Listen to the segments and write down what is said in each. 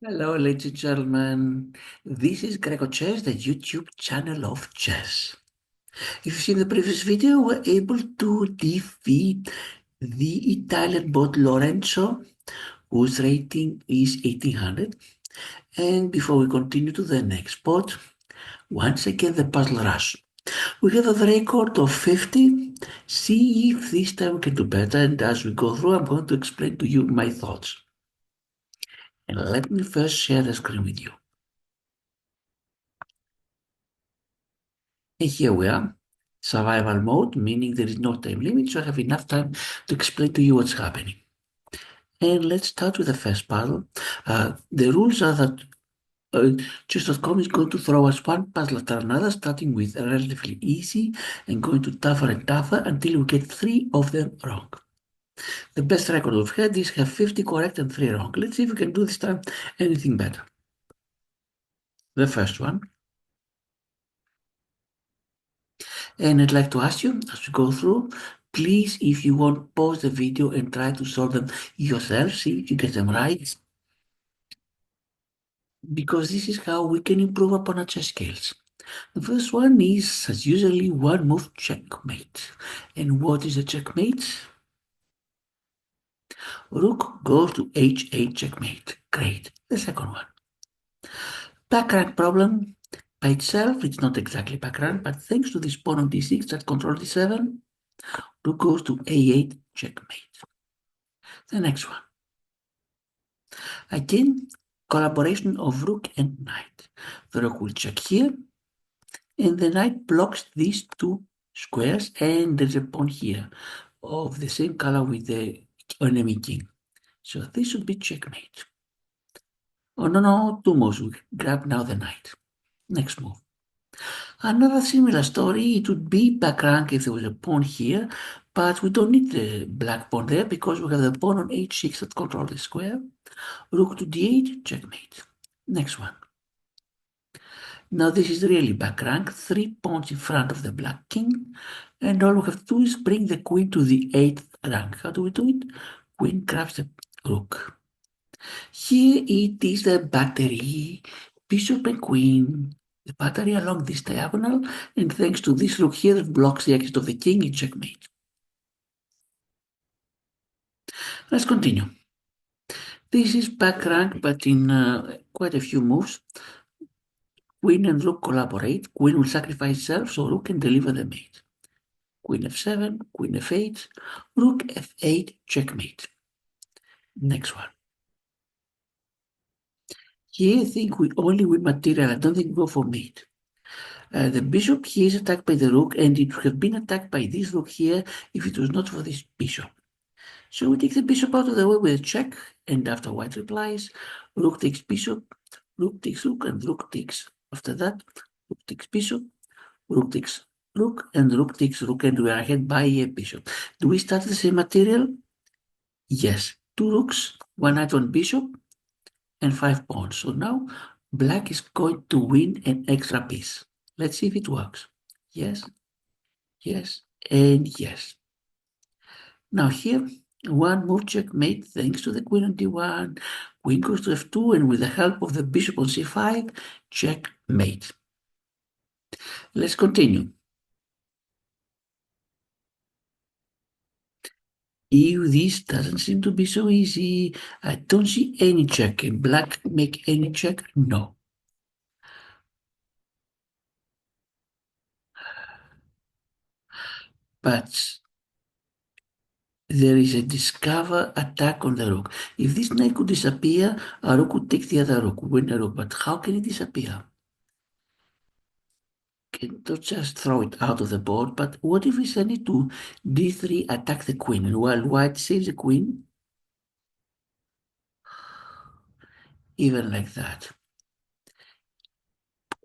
Hello, ladies and gentlemen. This is grecochess, the YouTube channel of chess. If you've seen the previous video, we're able to defeat the Italian bot Lorenzo, whose rating is 1800. And before we continue to the next spot, once again the puzzle rush. We have a record of 50. See if this time we can do better. And as we go through, I'm going to explain to you my thoughts. And let me first share the screen with you. And here we are, survival mode, meaning there is no time limit, so I have enough time to explain to you what's happening. And let's start with the first puzzle. The rules are that chess.com is going to throw us one puzzle after another, starting with relatively easy and going to tougher and tougher until we get 3 of them wrong. The best record we've had is have 50 correct and 3 wrong. Let's see if we can do this time anything better. The first one. And I'd like to ask you, as we go through, please, if you want, pause the video and try to solve them yourself, see if you get them right, because this is how we can improve upon our chess skills. The first one is, as usually, one move checkmate. And what is a checkmate? Rook goes to h8 checkmate. Great. The second one. Back rank problem. By itself, it's not exactly back rank, but thanks to this pawn on d6 that controls d7, rook goes to a8 checkmate. The next one. Again, collaboration of rook and knight. The rook will check here, and the knight blocks these two squares, and there's a pawn here of the same color with the enemy king. So this should be checkmate. Oh no, two moves. We grab now the knight. Next move. Another similar story, it would be back rank if there was a pawn here, but we don't need the black pawn there because we have the pawn on h6 that controls the square. Rook to d8, checkmate. Next one. Now this is really back rank, 3 pawns in front of the black king, and all we have to do is bring the queen to the 8th rank. How do we do it? Queen grabs the rook. Here it is the battery, bishop and queen, the battery along this diagonal, and thanks to this rook here that blocks the exit of the king, it's checkmate. Let's continue. This is back rank, but in quite a few moves. Queen and rook collaborate. Queen will sacrifice itself so rook can deliver the mate. Queen f7, queen f8, rook f8, checkmate. Next one. Here I think we only win material. I don't think we go for mate. The bishop here is attacked by the rook, and it would have been attacked by this rook here if it was not for this bishop. So we take the bishop out of the way with a check, and after white replies, rook takes bishop, rook takes rook, and rook takes. After that, rook takes bishop, rook takes rook, and rook takes rook, and we are ahead by a bishop. Do we start the same material? Yes. 2 rooks, 1 knight, 1 bishop, and 5 pawns. So now black is going to win an extra piece. Let's see if it works. Yes, yes, and yes. Now here, one move checkmate thanks to the queen on d1. Queen goes to f2, and with the help of the bishop on c5, checkmate. Let's continue. Ew, this doesn't seem to be so easy. I don't see any check. Can black make any check? No. But there is a discover attack on the rook. If this knight could disappear, a rook could take the other rook, win a rook. But how can it disappear? Don't just throw it out of the board, but what if we send it to d3, attack the queen, and while white saves the queen, even like that,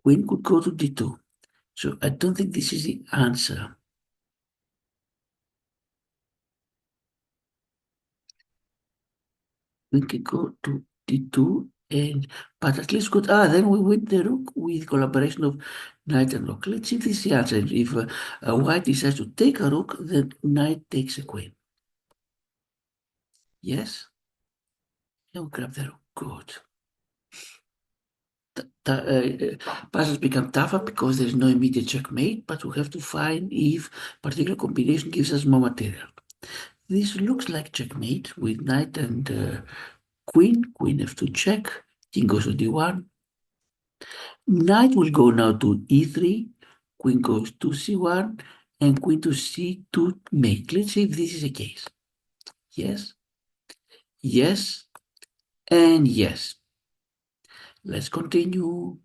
queen could go to d2. So I don't think this is the answer. We can go to d2, and but at least good. Then we win the rook with collaboration of knight and rook. Let's see if this is the answer. If white decides to take a rook, then knight takes a queen. Yes? Now grab the rook. Good. puzzles become tougher because there is no immediate checkmate, but we have to find if particular combination gives us more material. This looks like checkmate with knight and queen f2 check, king goes to d1. Knight will go now to e3, queen goes to c1, and queen to c2 mate. Let's see if this is a case. Yes, yes, and yes. Let's continue.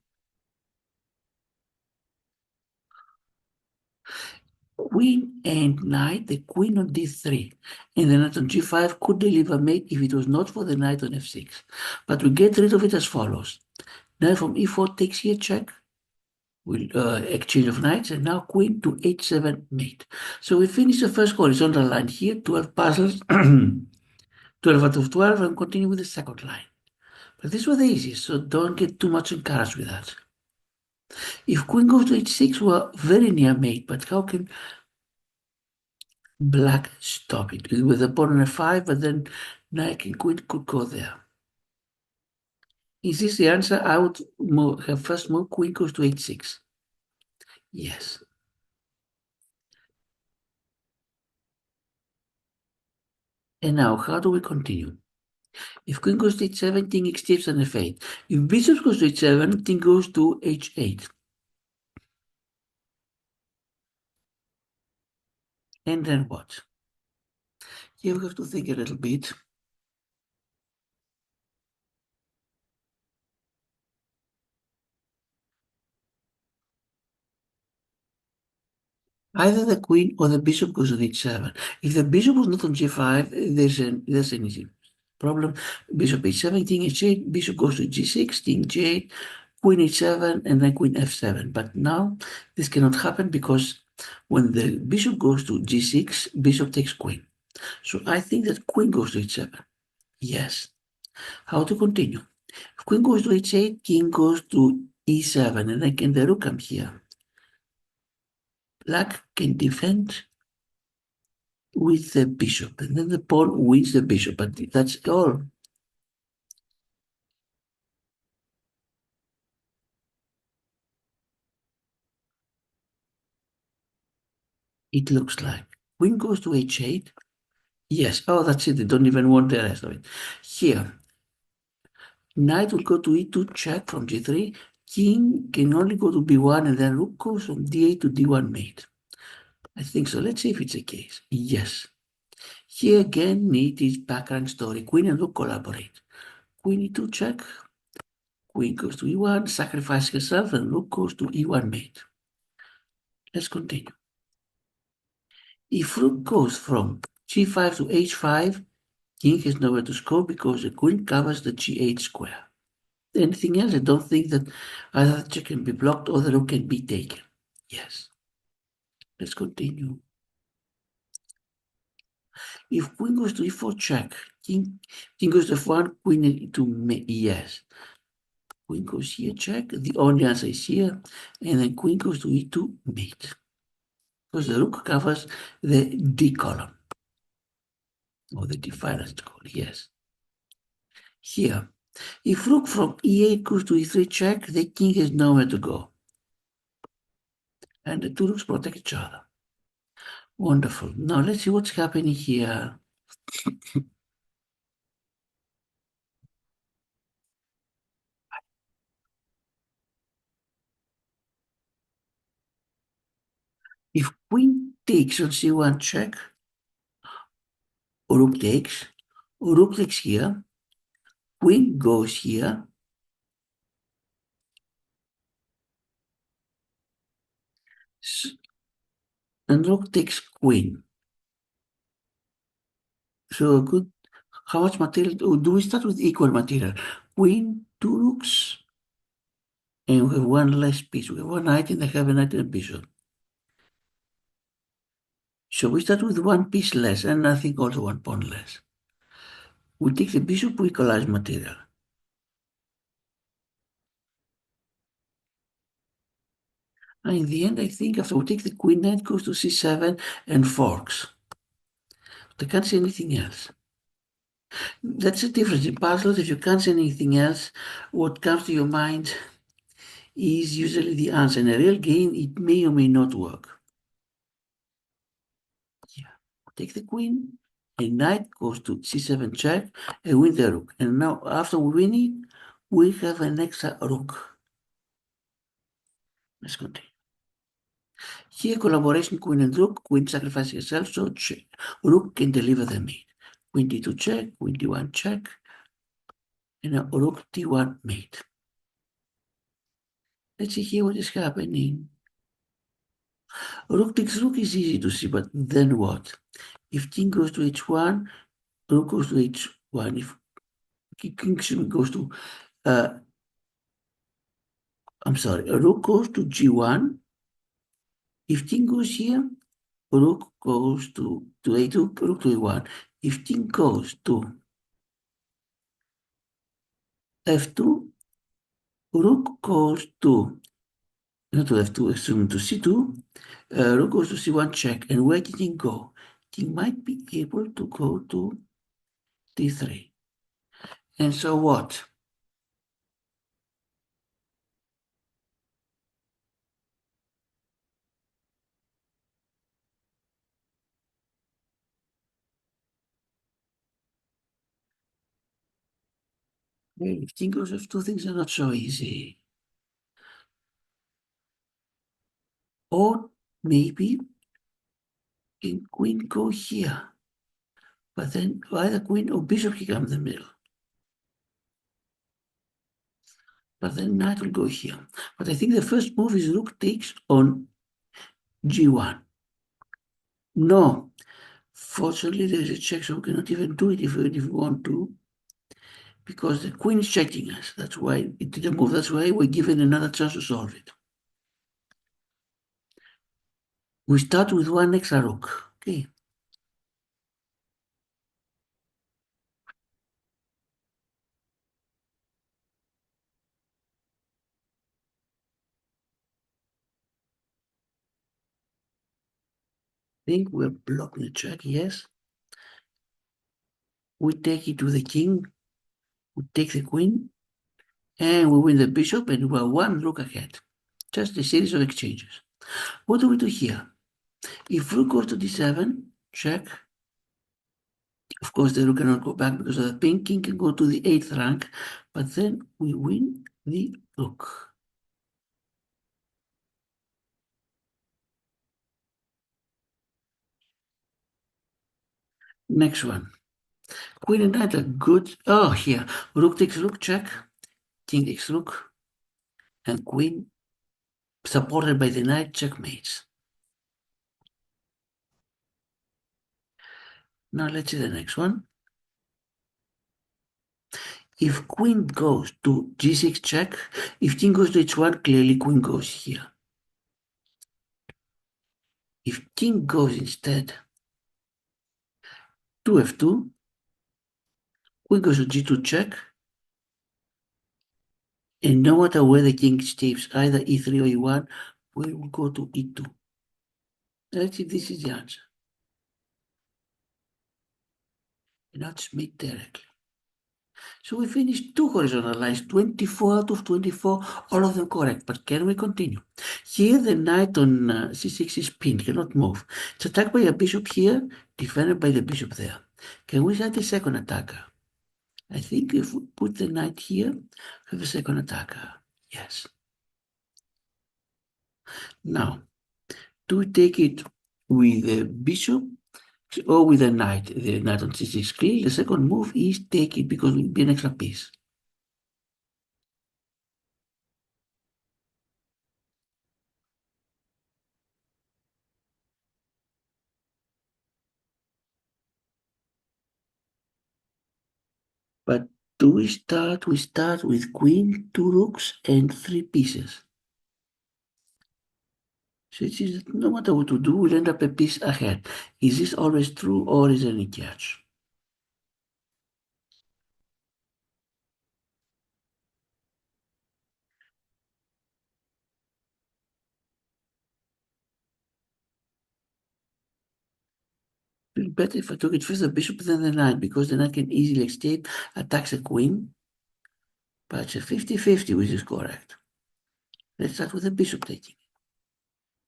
Queen and knight, the queen on d3, and the knight on g5 could deliver mate if it was not for the knight on f6. But we get rid of it as follows. Knight from e4 takes here check, will exchange of knights, and now queen to h7 mate. So we finish the first horizontal line here, 12 puzzles, 12 out of 12, and continue with the second line. But this was the easiest, so don't get too much encouraged with that. If queen goes to h6, we're very near mate, but how can black stop it? With a pawn on f5, but then knight and queen could go there. Is this the answer? I would have first move queen goes to h6. Yes. And now, how do we continue? If queen goes to h7, king escapes on f8. If bishop goes to h7, king goes to h8. And then what? Here we have to think a little bit. Either the queen or the bishop goes to h7. If the bishop was not on g5, there's an easy problem. Bishop h7, king h8, bishop goes to g6, king g8, queen h7, and then queen f7. But now this cannot happen because when the bishop goes to g6, bishop takes queen. So I think that queen goes to h7. Yes. How to continue? If queen goes to h8, king goes to e7, and then can the rook come here? Black can defend with the bishop, and then the pawn wins the bishop, but that's all. It looks like. Queen goes to h8. Yes, oh, that's it. They don't even want the rest of it. Here, knight will go to e2, check from g3. King can only go to b1, and then rook goes from d8 to d1 mate. I think so. Let's see if it's a case. Yes. Here again, it is background story. Queen and rook collaborate. Queen e2 check. Queen goes to e1, sacrifice herself, and rook goes to e1 mate. Let's continue. If rook goes from g5 to h5, king has nowhere to score because the queen covers the g8 square. Anything else? I don't think that either the check can be blocked or the rook can be taken. Yes. Let's continue. If queen goes to e4 check, king goes to f1, queen to yes. Queen goes here check, the only answer is here, and then queen goes to e2 mate. Because the rook covers the d column, or the d file as it's called, yes. Here, if rook from e8 goes to e3 check, the king has nowhere to go. And the two rooks protect each other. Wonderful. Now let's see what's happening here. If queen takes on c1 check, rook takes here, queen goes here, and rook takes queen. So good. How much material? Do we start with equal material? Queen, two rooks, and we have one less piece. We have one knight and I have a knight and a bishop. So we start with one piece less, and I think also one pawn less. We take the bishop, we collage material. And in the end, I think after we take the queen, knight goes to c7 and forks. I can't see anything else. That's the difference in puzzles. If you can't see anything else, what comes to your mind is usually the answer. In a real game, it may or may not work. Yeah. Take the queen, and knight goes to c7 check, and win the rook. And now, after we win it, we have an extra rook. Let's continue. Here, collaboration queen and rook. Queen sacrifices herself, so rook can deliver the mate. Queen d2 check, queen d1 check, and now rook d1 mate. Let's see here what is happening. Rook takes rook is easy to see, but then what? If king goes to h1, rook goes to h1. If king goes to, I'm sorry, rook goes to g1. If king goes here, rook goes to a2, rook to a1. If king goes to f2, rook goes to, not to f2, excuse me, to c2, rook goes to c1 check. And where did king go? King might be able to go to d3. And so what? Well, if king goes f2, things are not so easy. Or maybe can queen go here? But then either queen or bishop can come in the middle. But then knight will go here. But I think the first move is rook takes on g1. No. Fortunately, there's a check, so we cannot even do it if we want to, because the queen is checking us. That's why it didn't move. That's why we're given another chance to solve it. We start with one extra rook. Okay. Think we're blocking the check, yes. We take it to the king, we take the queen, and we win the bishop, and we're one rook ahead. Just a series of exchanges. What do we do here? If rook goes to d7, check. Of course, the rook cannot go back because of the pink. King can go to the 8th rank, but then we win the rook. Next one. Queen and knight are good. Oh, here. Rook takes rook, check. King takes rook. And queen, supported by the knight, checkmates. Now let's see the next one. If queen goes to g6 check, if king goes to h1, clearly queen goes here. If king goes instead to f2, queen goes to g2 check, and no matter where the king stays, either e3 or e1, we will go to e2. Let's see if this is the answer. And now it's made directly. So we finished two horizontal lines, 24 out of 24, all of them correct. But can we continue? Here the knight on c6 is pinned, cannot move. It's attacked by a bishop here, defended by the bishop there. Can we have a second attacker? I think if we put the knight here, we have a second attacker. Yes. Now, do we take it with the bishop or with the knight? The knight on c6. Clearly, the second move is take it because it will be an extra piece. But do we start? We start with queen, two rooks, and three pieces. So it is no matter what we do, we'll end up a piece ahead. Is this always true or is there any catch? It would be better if I took it first the bishop then the knight, because the knight can easily escape, attacks the queen. But it's a 50-50, which is correct. Let's start with the bishop taking.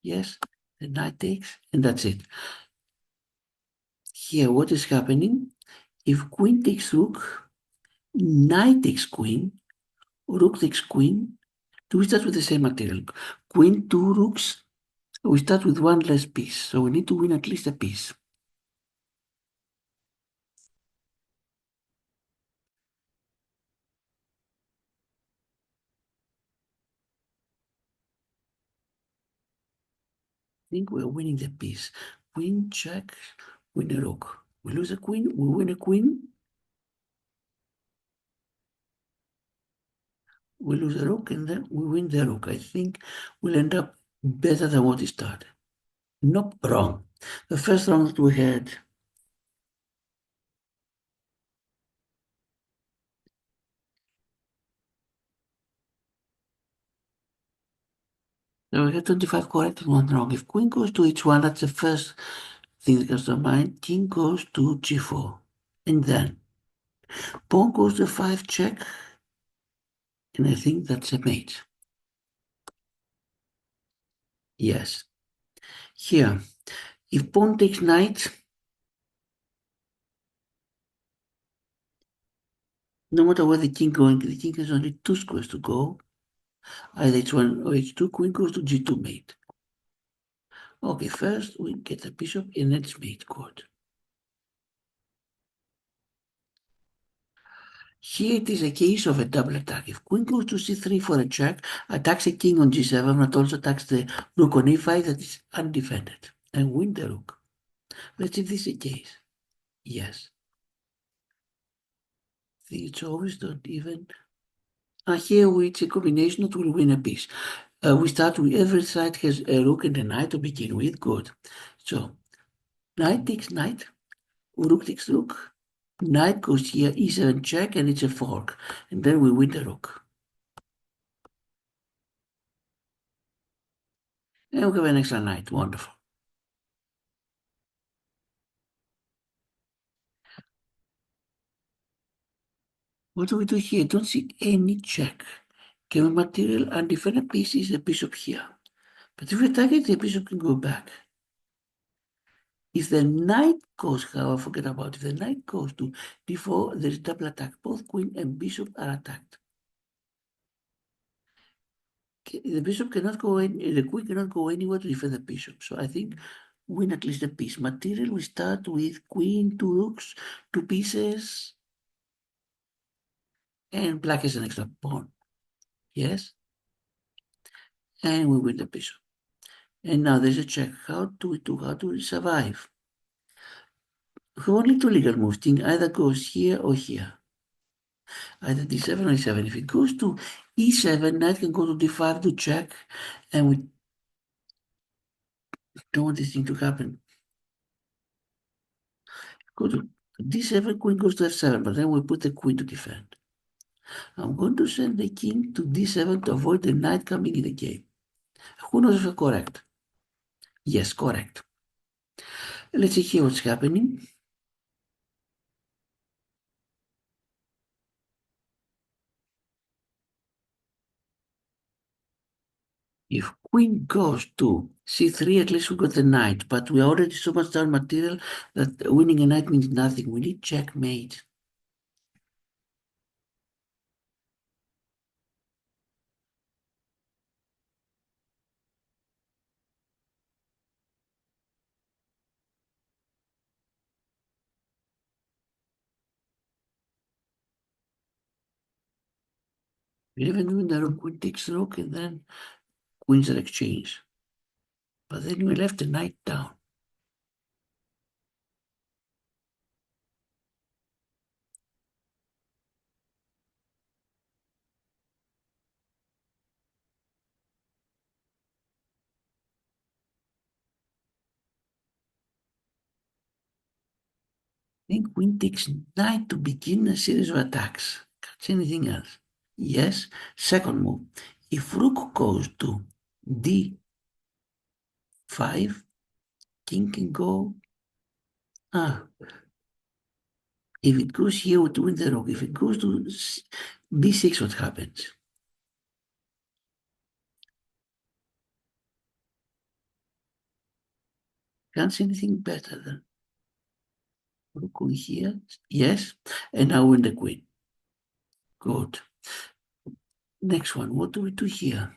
Yes, the knight takes, and that's it. Here, what is happening? If queen takes rook, knight takes queen, rook takes queen, do we start with the same material? Queen, two rooks, we start with one less piece, so we need to win at least a piece. I think we're winning the piece. Queen, check, win a rook. We lose a queen, we win a queen, we lose a rook, and then we win the rook. I think we'll end up better than what we started. Nope, wrong. The first round that we had, so we had 25 correct and one wrong. If queen goes to h1, that's the first thing that comes to mind. King goes to g4. And then pawn goes to 5 check, and I think that's a mate. Yes. Here, if pawn takes knight, no matter where the king going, the king has only 2 squares to go. Either h1 or h2, queen goes to g2 mate. Okay, first we get the bishop in its mate court. Here it is a case of a double attack. If queen goes to c3 for a check, attacks a king on g7, but also attacks the rook on e5 that is undefended, and win the rook. Let's see if this is a case. Yes. It's always not even. Here it's a combination that will win a piece. We start with every side has a rook and a knight to begin with. Good. So knight takes knight, rook takes rook, knight goes here, e7 check, and it's a fork. And then we win the rook. And we have an extra knight. Wonderful. What do we do here? Don't see any check. Game material and defend piece is the bishop here. But if we attack it, the bishop can go back. If the knight goes, however, forget about it. If the knight goes to d4, there is double attack. Both queen and bishop are attacked. The bishop cannot go in, the queen cannot go anywhere to defend the bishop. So I think win at least a piece. Material, we start with queen, two rooks, two pieces, and black has an extra pawn. Yes? And we win the bishop. And now there's a check. How do we survive? We only two legal moves. Thing either goes here or here. Either d7 or e7. If it goes to e7, knight can go to d5 to check, and we don't want this thing to happen. Go to d7, queen goes to f7, but then we put the queen to defend. I'm going to send the king to d7 to avoid the knight coming in the game. Who knows if it's correct? Yes, correct. Let's see here what's happening. If queen goes to c3, at least we got the knight, but we already so much down material that winning a knight means nothing. We need checkmate. Even when the rook, queen takes rook, and then queens are exchanged. But then we left the knight down. I think queen takes knight to begin a series of attacks. Can't see anything else. Yes. Second move. If rook goes to d5, king can go. If it goes here, we win the rook. If it goes to b6, what happens? Can't see anything better than rook on here. Yes. And now win the queen. Good. Next one. What do we do here?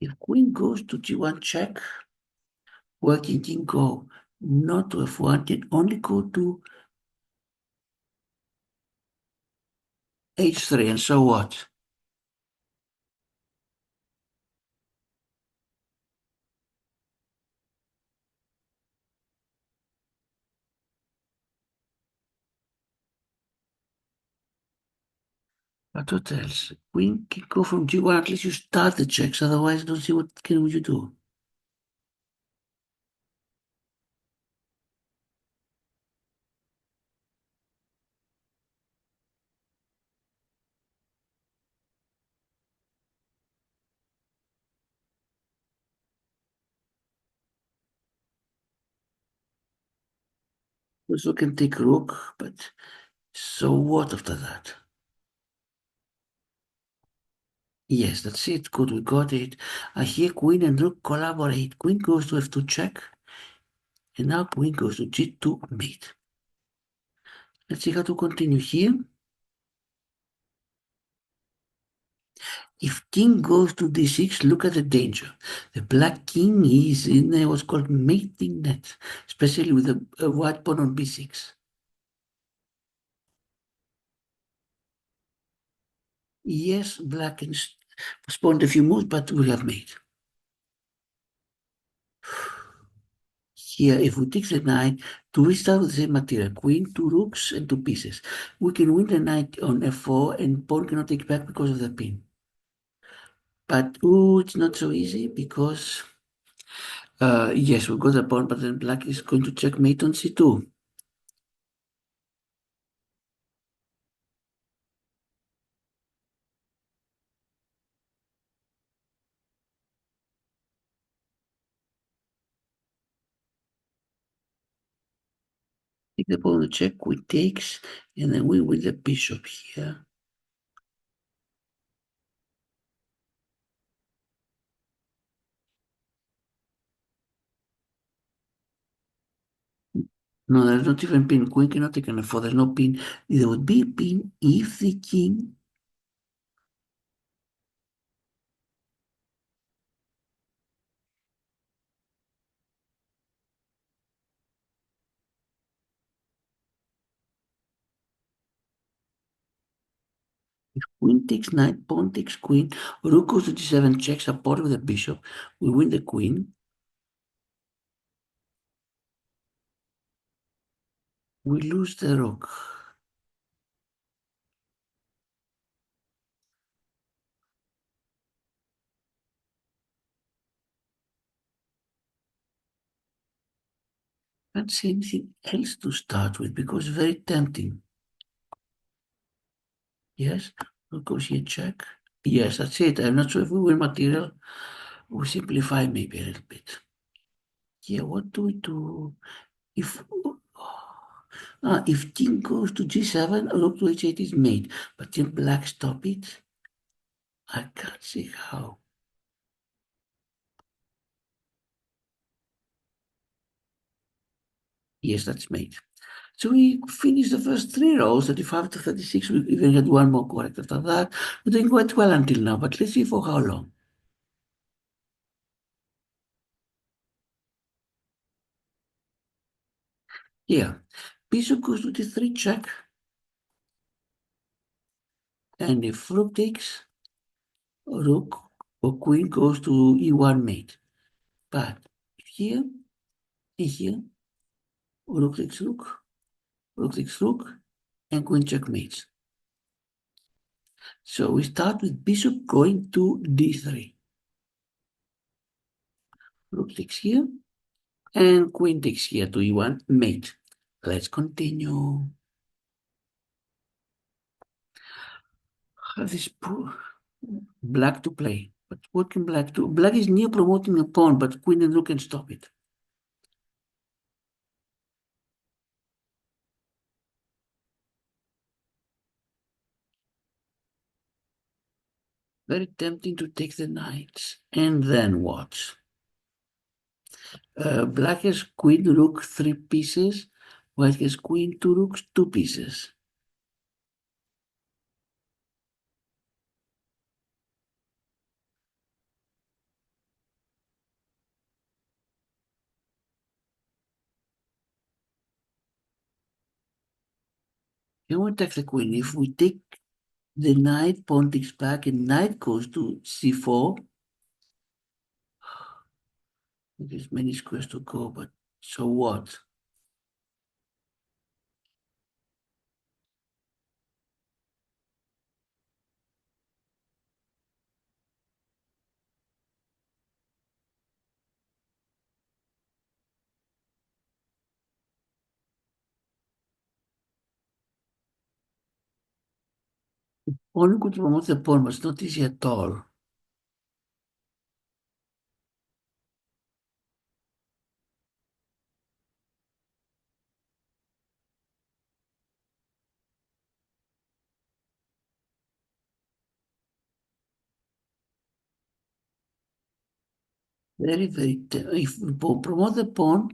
If queen goes to g1 check, where can king go? Not to f1, can only go to h3, and so what? But what else? Queen can go from g1, at least you start the checks, otherwise I don't see what can you do. Also can take rook, but so what after that? Yes, that's it. Good, we got it. I hear queen and rook collaborate. Queen goes to f2 check, and now queen goes to g2 mate. Let's see how to continue here. If king goes to d6, look at the danger. The black king is in what's called mating net, especially with a white pawn on b6. Yes, black can postpone a few moves, but we have mate. Here, if we take the knight, do we start with the same material? Queen, two rooks, and two pieces. We can win the knight on f4, and pawn cannot take back because of the pin. But, it's not so easy because, yes, we got the pawn, but then black is going to checkmate on c2. Take the pawn on check, queen takes, and then we win the bishop here. No, there's not even pin. Queen cannot take an f4. There's no pin. There would be a pin if the king. Queen takes knight, pawn takes queen, rook goes to d7, checks support with the bishop. We win the queen. We lose the rook. Can't see anything else to start with because very tempting. Yes, rook goes here, check. Yes, that's it. I'm not sure if we win material. We simplify maybe a little bit. Yeah, what do we do? If if king goes to g7, rook to h8 is made. But can black stop it? I can't see how. Yes, that's made. So we finished the first three rows, 35 to 36. We even had one more correct after that. We're doing quite well until now, but let's see for how long. Here, bishop goes to d3 check, and if rook takes, rook or queen goes to e1 mate. But here, and here, rook takes rook, and queen checkmates. So we start with bishop going to d3. Rook takes here, and queen takes here to e1 mate. Let's continue. Have this poor black to play. But what can black do? Black is near promoting a pawn, but queen and rook can stop it. Very tempting to take the knights. And then what? Black has queen, rook, 3 pieces. White has queen, 2 rooks, 2 pieces. Can we take the queen? If we take the knight, pawn takes back, and knight goes to c4. There's many squares to go, but so what? Pawn could promote the pawn, but it's not easy at all. If we promote the pawn,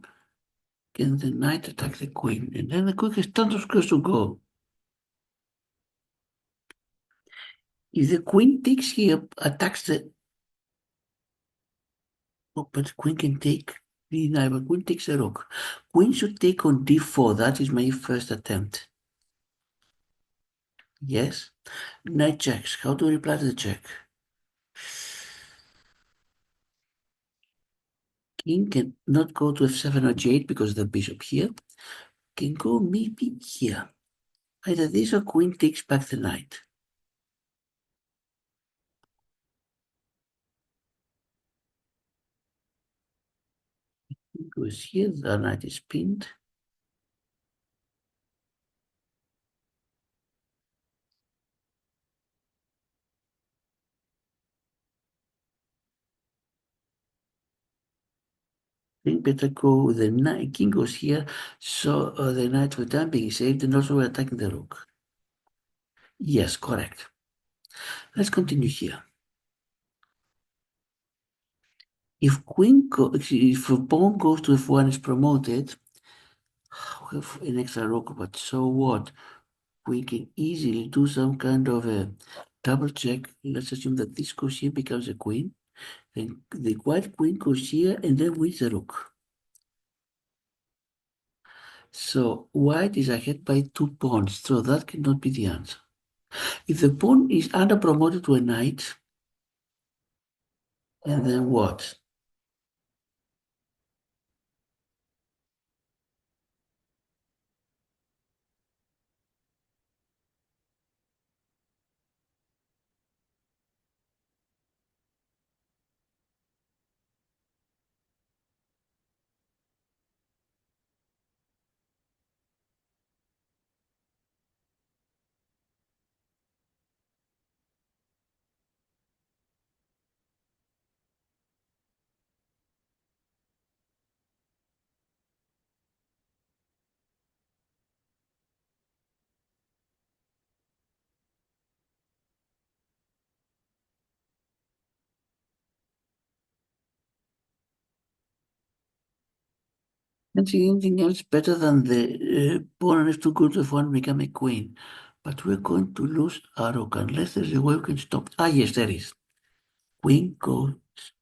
can the knight attack the queen? And then the queen has tons of squares to go. If the queen takes here, attacks the. Oh, but the queen can take the knight, but queen takes the rook. Queen should take on d4. That is my first attempt. Yes. Knight checks. How to reply to the check? King can not go to f7 or g8 because the bishop here. Can go maybe here. Either this or queen takes back the knight. Goes here, the knight is pinned. I think better go the knight. King goes here, so the knight for time being saved, and also we're attacking the rook. Yes, correct. Let's continue here. If pawn goes to f1 is promoted, we have an extra rook, but so what? We can easily do some kind of a double check. Let's assume that this goes here, becomes a queen. Then the white queen goes here and then wins the rook. So white is ahead by 2 pawns, so that cannot be the answer. If the pawn is under promoted to a knight, and then what? Can't see anything else better than the pawn has to go to f1 become a queen. But we're going to lose our rook unless there's a way we can stop. Ah, yes, there is. Queen goes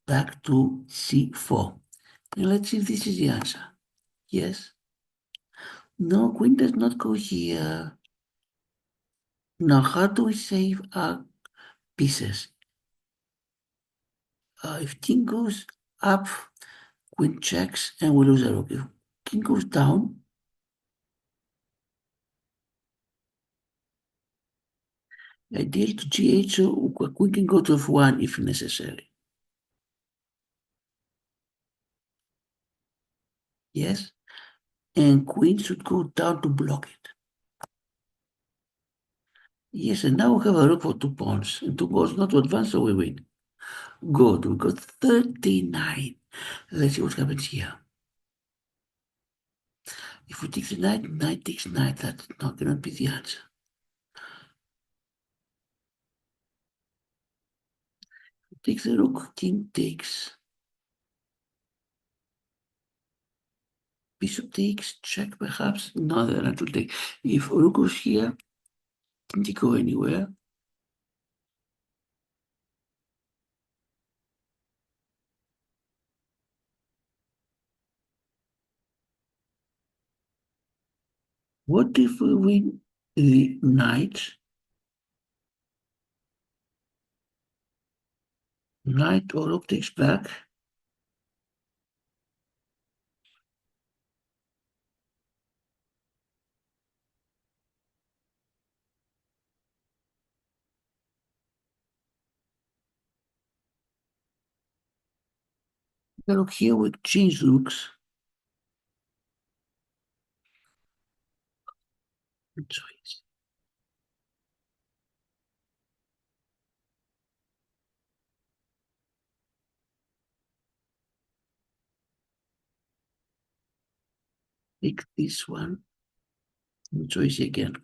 back to c4. And let's see if this is the answer. Yes. No, queen does not go here. Now, how do we save our pieces? If king goes up, queen checks, and we lose a rook. If king goes down, ideal to g8, so queen can go to f1 if necessary. Yes, and queen should go down to block it. Yes, and now we have a rook for 2 pawns, and 2 pawns not to advance, so we win. Good, we got 39. Let's see what happens here. If we take the knight, knight takes knight, that not cannot be the answer. Takes the rook, king takes. Bishop takes, check perhaps. No, the knight will take. If rook goes here, can he go anywhere? What if we win the knight? Knight or rook takes back. The rook here we change rooks. Good choice. Take this one. Good choice again.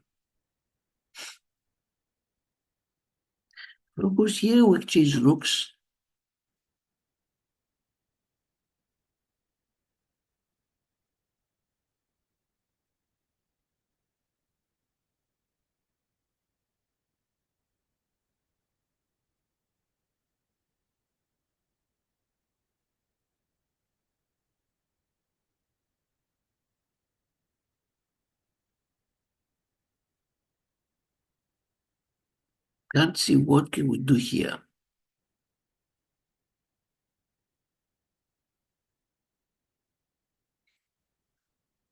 Rook goes here, we change rooks. Can't see what can we do here.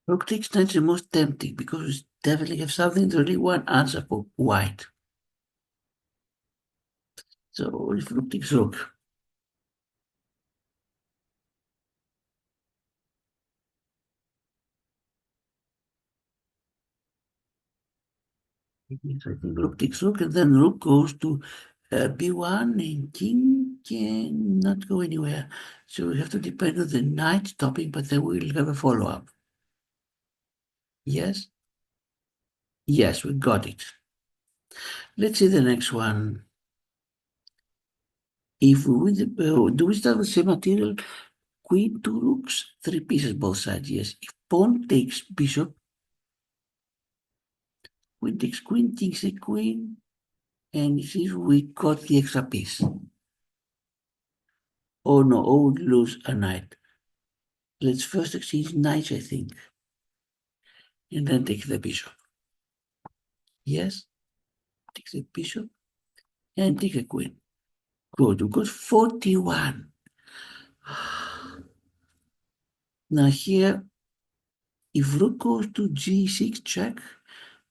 Rook takes knight is the most tempting because we definitely have something to really one answer for white. So if rook takes rook, yes, I think rook takes rook, and then rook goes to b1, and king cannot go anywhere. So we have to depend on the knight stopping, but then we'll have a follow-up. Yes? Yes, we got it. Let's see the next one. If we win the, do we start with the same material? Queen, two rooks, three pieces both sides, yes. If pawn takes bishop, queen takes a queen, and see if we got the extra piece. Oh no, oh, we lose a knight. Let's first exchange knights, I think, and then take the bishop. Yes, take the bishop and take a queen. Good, we got 41. Now here, if rook goes to g6 check,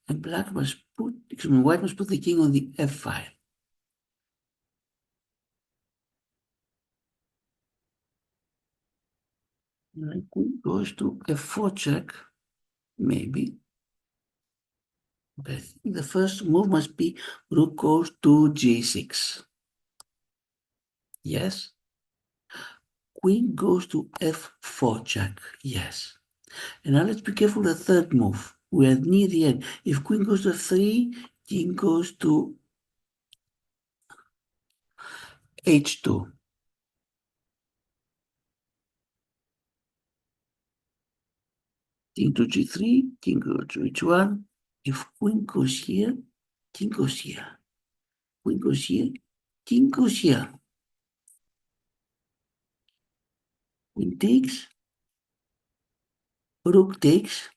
and black must put, excuse me, white must put the king on the f file. And queen goes to f4 check, maybe. But I think the first move must be rook goes to g6. Yes. Queen goes to f4 check. Yes. And now let's be careful the third move. We are near the end. If queen goes to f3, king goes to h2. King to g3, king goes to h1. If queen goes here, king goes here. Queen goes here, king goes here. Queen takes, rook takes.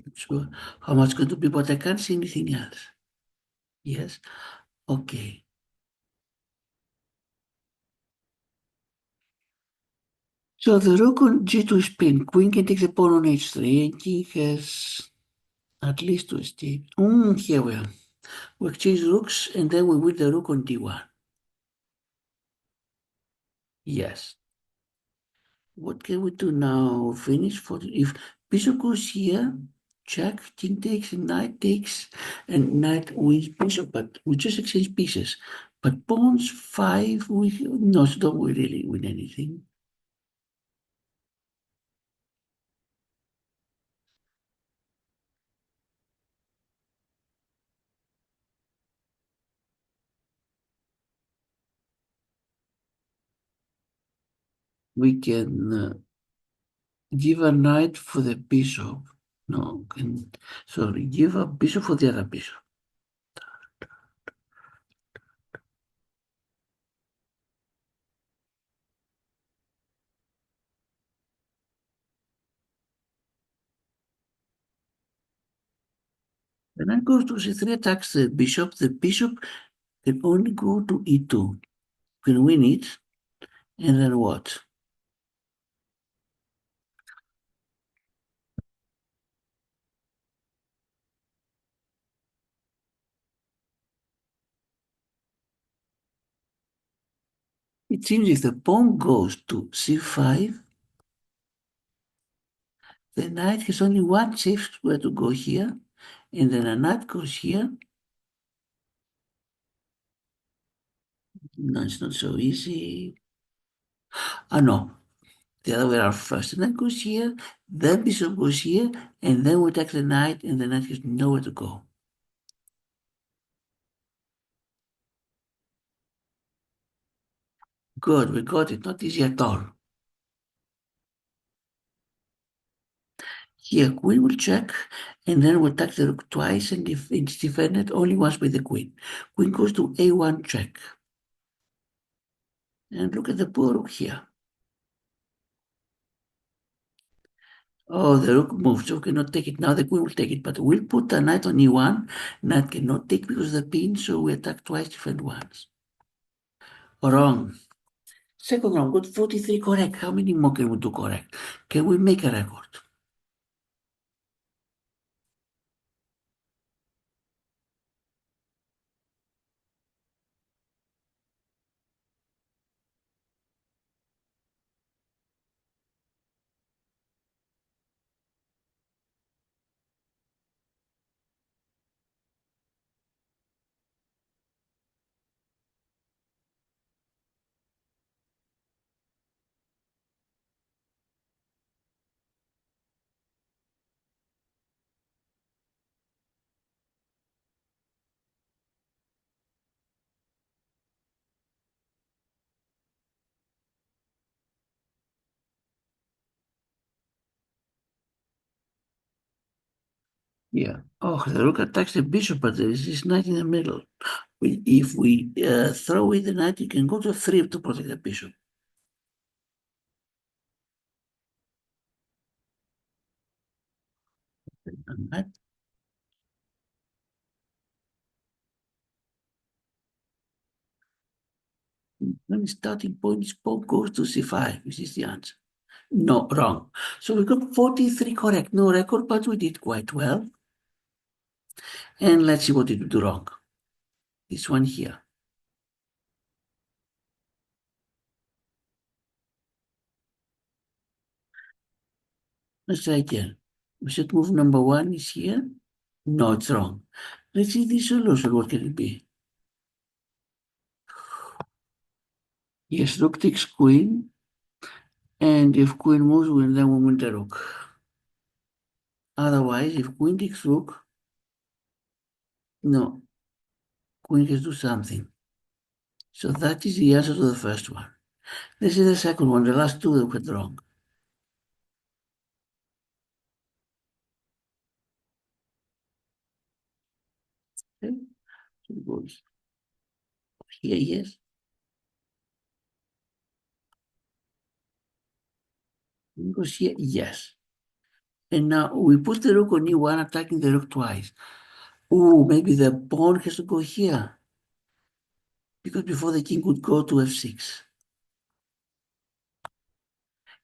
Not sure how much going to be, but I can't see anything else. Yes, okay. So the rook on g2 is pinned. Queen can take the pawn on h3, and king has at least to escape. Here we are. We exchange rooks, and then we win the rook on d1. Yes. What can we do now? Finish for if bishop goes here, check, king takes, and knight takes, and knight wins bishop, but we just exchange pieces. But pawns 5, we no, so don't we really win anything? We can give a knight for the bishop. No, sorry, give a bishop for the other bishop. The knight goes to c3, attacks the bishop. The bishop can only go to e2. Can win it, and then what? It seems if the pawn goes to c5, the knight has only one safe square to go here, and then a knight goes here. No, it's not so easy. Ah, no. The other way around first. The knight goes here, then bishop goes here, and then we attack the knight, and the knight has nowhere to go. Good, we got it. Not easy at all. Here, queen will check, and then we attack the rook twice, and if it's defended only once by the queen. Queen goes to a1 check. And look at the poor rook here. Oh, the rook moves, so we cannot take it now. The queen will take it, but we'll put the knight on e1. Knight cannot take because of the pin, so we attack twice, defend once. Wrong. Second round, got 43 correct. How many more can we do correct? Can we make a record? Yeah. Oh, the rook attacks the bishop, but there is this knight in the middle. If we throw away the knight, you can go to 3 to protect the bishop. And that, when the starting point is pawn goes to c5, which is the answer. No, wrong. So we got 43 correct. No record, but we did quite well. And let's see what did we do wrong. This one here. Let's try again. We said move number 1 is here. No, it's wrong. Let's see the solution. What can it be? Yes, rook takes queen. And if queen moves, then we win the rook. Otherwise, if queen takes rook, no, queen has to do something. So that is the answer to the first one. This is the second one, the last two that we had wrong. Okay, so it goes here, yes. It goes here, yes. And now we put the rook on e1, attacking the rook twice. Oh, maybe the pawn has to go here. Because before the king could go to f6.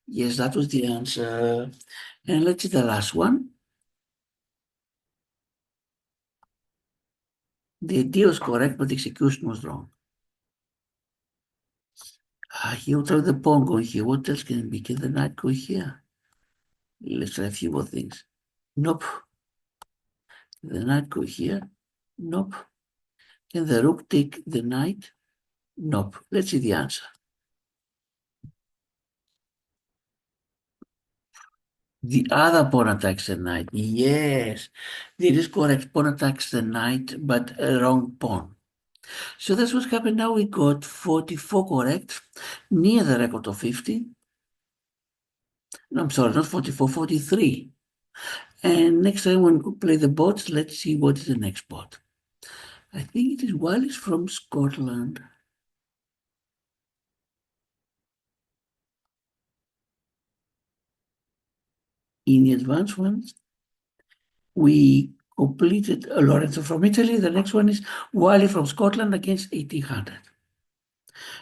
Yes, that was the answer. And let's see the last one. The idea was correct, but the execution was wrong. Here we the pawn going here. What else can it be? Can the knight go here? Let's try a few more things. Nope. Can the knight go here? Nope. Can the rook take the knight? Nope. Let's see the answer. The other pawn attacks the knight. Yes, this is correct. Pawn attacks the knight, but a wrong pawn. So that's what's happened now. We got 44 correct, near the record of 50. I'm sorry, not 44, 43. And next time when we play the bots, let's see what is the next bot. I think it is Wallis from Scotland. In the advanced ones, we completed Lorenzo from Italy. The next one is Wally from Scotland against 1800.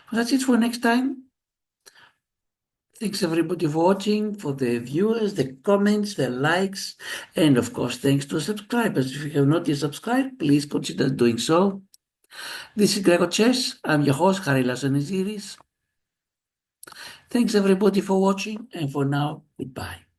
So that's it for next time. Thanks everybody for watching, for the viewers, the comments, the likes, and of course thanks to subscribers. If you have not yet subscribed, please consider doing so. This is grecochess. I'm your host, Harry Lasaniziris. Thanks everybody for watching, and for now, goodbye.